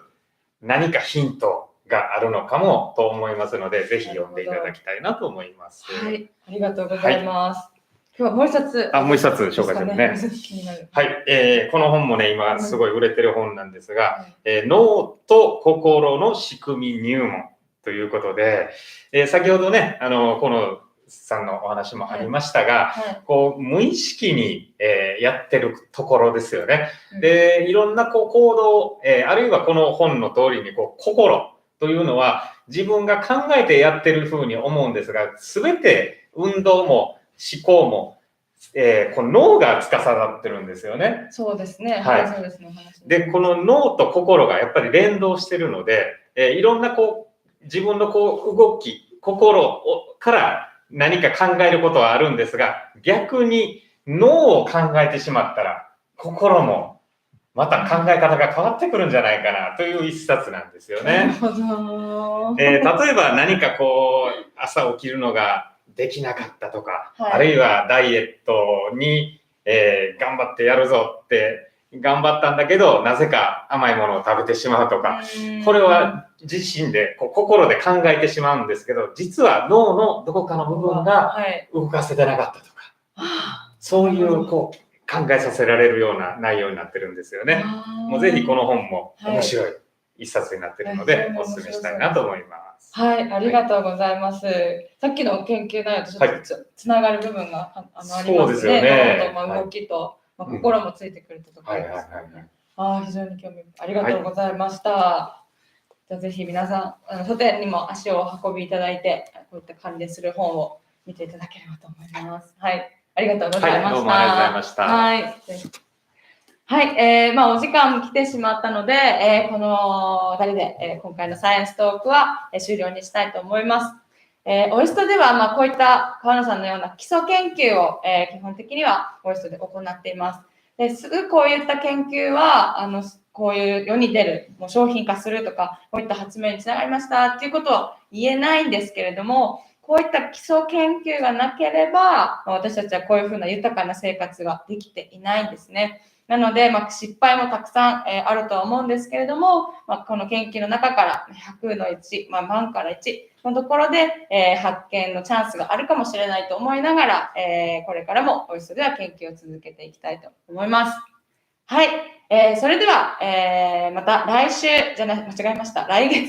何かヒントがあるのかもと思いますので、ぜひ読んでいただきたいなと思います。
はい、ありがとうございます。今日はもう一冊。
もう一冊紹介するね。はい、この本もね、今すごい売れてる本なんですが、脳と心の仕組み入門ということで、先ほどね、このさんのお話もありましたが、無意識に、やってるところですよね。で、いろんな行動、あるいはこの本の通りに心というのは自分が考えてやってるふうに思うんですが、全て運動も思考も、この脳が司ってるんですよね。
そうですね。そうですね。
で、この脳と心がやっぱり連動してるので、いろんな自分の動き、心から何か考えることはあるんですが、逆に脳を考えてしまったら、心もまた考え方が変わってくるんじゃないかなという一冊なんですよね。
なるほど。
例えば何かこう、朝起きるのができなかったとか、
はい、
あるいはダイエットに、頑張ってやるぞって頑張ったんだけど、なぜか甘いものを食べてしまうとか、これは自身でこう心で考えてしまうんですけど、実は脳のどこかの部分が動かせてなかったとか、そういうこう考えさせられるような内容になってるんですよね。もうぜひこの本も面白い一冊になっているので、お勧めしたいなと思います。
はい、ありがとうございます。さっきの研究内容とちょっとつながる部分がありますね。脳と動きと心もついてくるところですね。非常に興味ありがとうございました。じゃあぜひ皆さん書店にも足をお運びいただいて、こういった関連する本を見ていただければと思います。はい、ありがとうございました。
どうもありがとうございました。
はい、お時間も来てしまったので、この2人で、今回のサイエンストークは、終了にしたいと思います。オイストでは、こういった川野さんのような基礎研究を、基本的にはオイストで行っています。ですぐこういった研究はこういう世に出る、もう商品化するとか、こういった発明につながりましたっていうことは言えないんですけれども、こういった基礎研究がなければ、私たちはこういうふうな豊かな生活ができていないんですね。なので、失敗もたくさん、あるとは思うんですけれども、この研究の中から100の1、万から1のところで、発見のチャンスがあるかもしれないと思いながら、これからもオイストでは研究を続けていきたいと思います。はい、それでは、また来月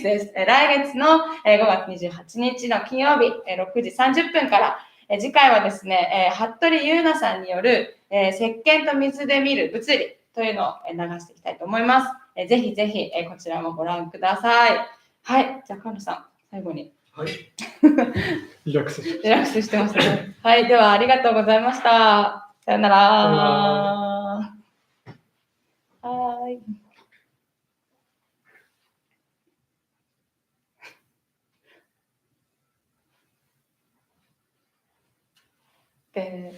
です。来月の5月28日の金曜日6時30分から、次回はですね、服部優奈さんによる、石鹸と水で見る物理というのを流していきたいと思います。ぜひぜひ、こちらもご覧ください。はい、じゃあ川野さん、最後に。
はい。リラックス
してますね。はい、ではありがとうございました。さよなら。はい。で